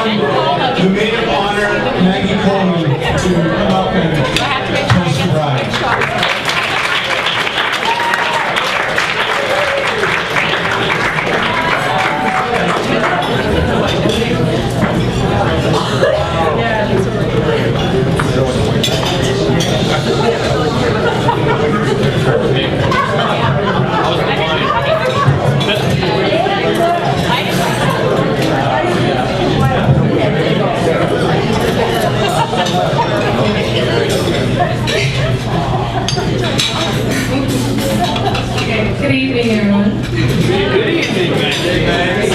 on the maid of honor, Maggie Coleman, to come up and toast the bride. Good evening, everyone. Good evening, Maggie.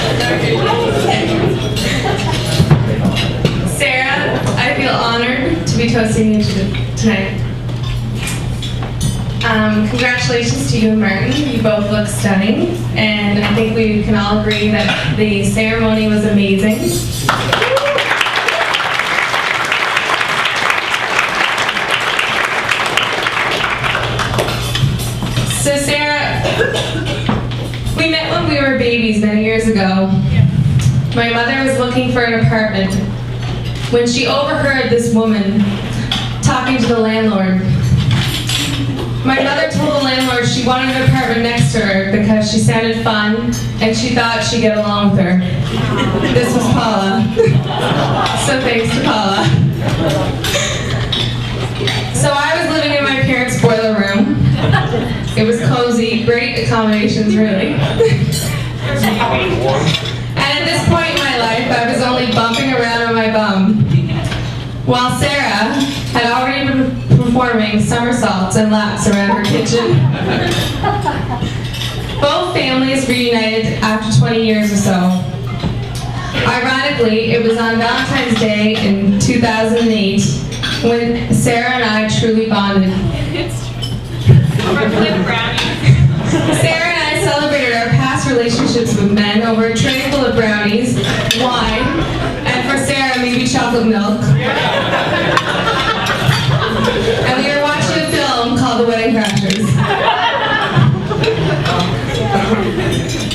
Sarah, I feel honored to be toasting you tonight. Congratulations to you and Martin. You both look stunning, and I think we can all agree that the ceremony was amazing. So Sarah, we met when we were babies many years ago. My mother was looking for an apartment when she overheard this woman talking to the landlord. My mother told the landlord she wanted an apartment next to her because she sounded fun and she thought she'd get along with her. This was Paula. So thanks to Paula. So I was living in my parents' boiler room. It was cozy, great accommodations, really. And at this point in my life, I was only bumping around on my bum, while Sarah had already been performing somersaults and laps around her kitchen. Both families reunited after 20 years or so. Ironically, it was on Valentine's Day in 2008 when Sarah and I truly bonded. Sarah and I celebrated our past relationships with men over a tray full of brownies, wine, and for Sarah, maybe chocolate milk. And we were watching a film called The Wedding Crashers.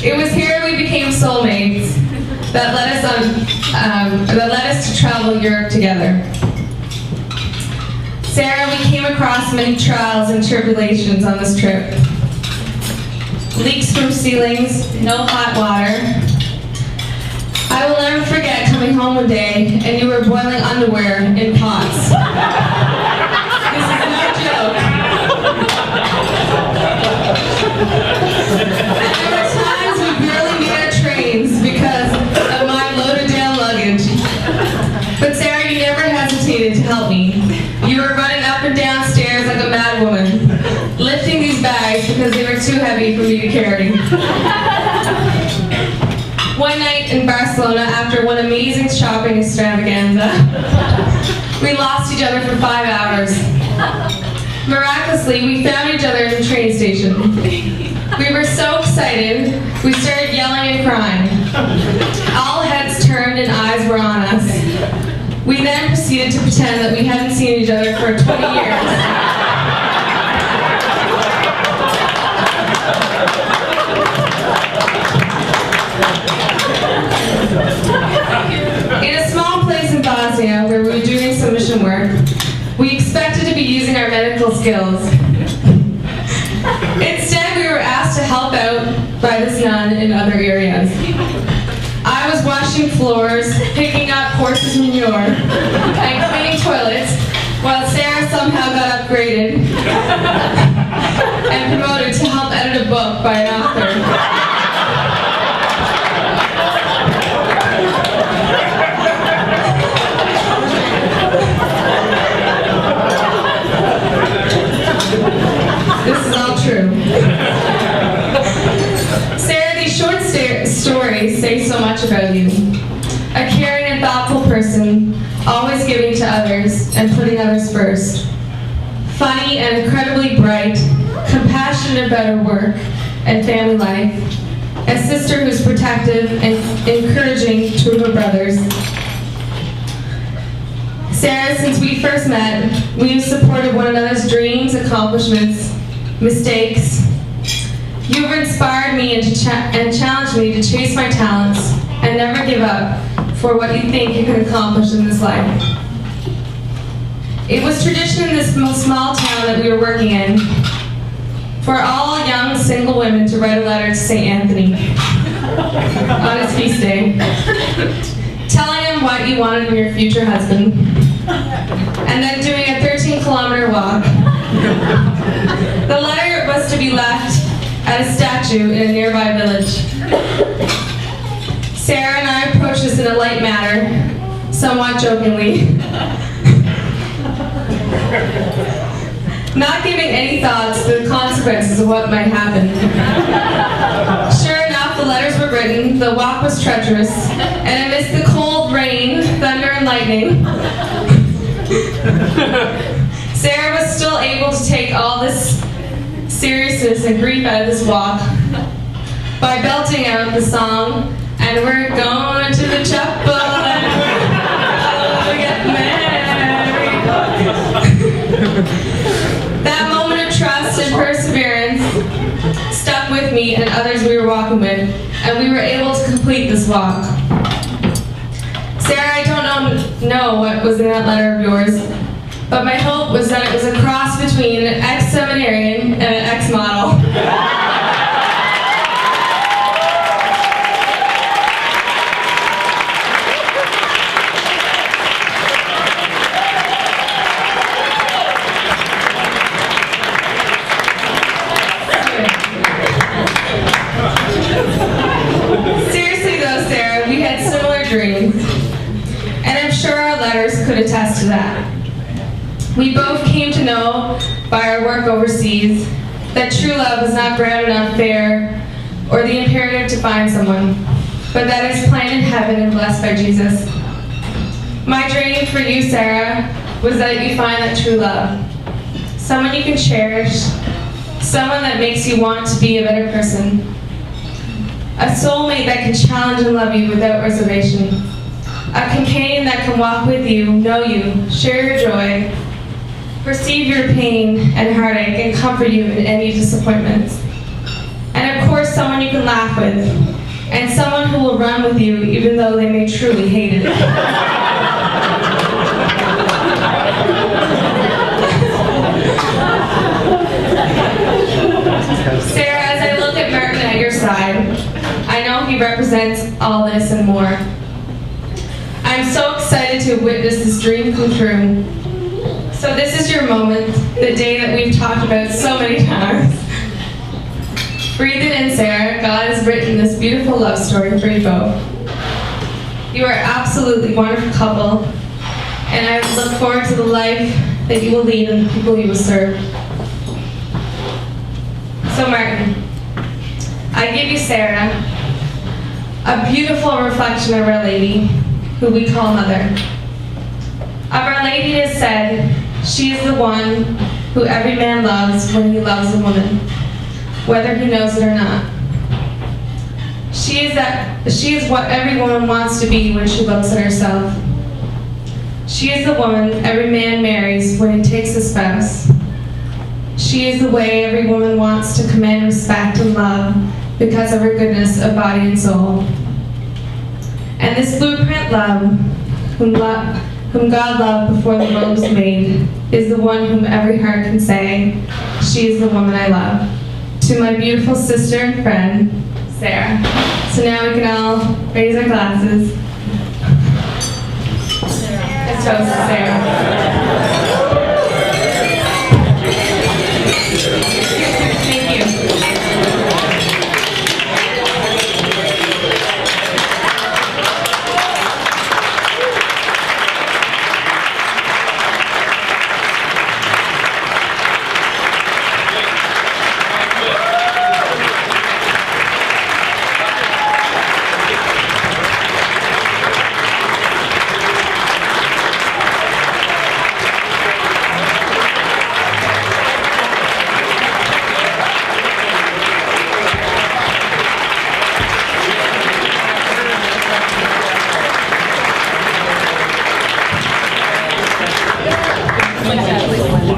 It was here we became soulmates that led us to travel Europe together. Sarah, we came across many trials and tribulations on this trip. Leaks from ceilings, no hot water. I will never forget coming home one day and you were boiling underwear in pots. This is no joke. And there were times we barely made our trains because of my loaded down luggage. But Sarah, you never hesitated to help me. You were running up and down stairs like a mad woman, lifting these bags because they were too heavy for me to carry. One night in Barcelona, after one amazing shopping extravaganza, we lost each other for 5 hours. Miraculously, we found each other at the train station. We were so excited, we started yelling and crying. All heads turned and eyes were on us. We then proceeded to pretend that we hadn't seen each other for 20 years. In a small place in Bosnia, where we were doing some mission work, we expected to be using our medical skills. Instead, we were asked to help out by this nun in other areas. I was washing floors, picking up horses' manure, and cleaning toilets, while Sarah somehow got upgraded and promoted to help edit a book by an author. This is all true. Sarah, these short stories say so much about you. A caring and thoughtful person, always giving to others and putting others first. Funny and incredibly bright, compassionate about her work and family life. A sister who's protective and encouraging to her brothers. Sarah, since we first met, we've supported one another's dreams, accomplishments, mistakes. You've inspired me and challenged me to chase my talents and never give up, for what you think you can accomplish in this life. It was tradition in this small town that we were working in for all young single women to write a letter to St. Anthony on his feast day, telling him what you wanted in your future husband, and then doing a 13-kilometer walk. The letter was to be left at a statue in a nearby village. Sarah and I approached this in a light manner, somewhat jokingly, not giving any thoughts to the consequences of what might happen. Sure enough, the letters were written, the walk was treacherous, and amidst the cold rain, thunder, and lightning, Sarah was still able to take all this seriousness and grief out of this walk by belting out the song, "And we're going to the chapel and we'll get married." That moment of trust and perseverance stuck with me and others we were walking with, and we were able to complete this walk. Sarah, I don't know what was in that letter of yours, but my hope was that it was a cross between an ex-seminarian and an ex-model. Seriously though, Sarah, we had similar dreams, and I'm sure our letters could attest to that. We both came to know by our work overseas that true love is not grounded on fear or the imperative to find someone, but that it's planned in heaven and blessed by Jesus. My dream for you, Sarah, was that you find that true love. Someone you can cherish, someone that makes you want to be a better person. A soulmate that can challenge and love you without reservation. A companion that can walk with you, know you, share your joy, perceive your pain and heartache, and comfort you in any disappointments. And of course, someone you can laugh with, and someone who will run with you even though they may truly hate it. Sarah, as I look at Martin at your side, I know he represents all this and more. I'm so excited to witness this dream come true. So this is your moment, the day that we've talked about so many times. Breathe it in, Sarah. God has written this beautiful love story for you both. You are absolutely wonderful couple, and I look forward to the life that you will lead and the people you will serve. So Martin, I give you Sarah, a beautiful reflection of Our Lady, who we call Mother. Of Our Lady it is said, she is the one who every man loves when he loves a woman, whether he knows it or not. She is what every woman wants to be when she looks at herself. She is the woman every man marries when he takes a spouse. She is the way every woman wants to command respect and love because of her goodness of body and soul. And this blueprint love, whom God loved before the world was made, is the one whom every heart can say, she is the woman I love. To my beautiful sister and friend, Sarah. So now we can all raise our glasses. Let's toast to Sarah.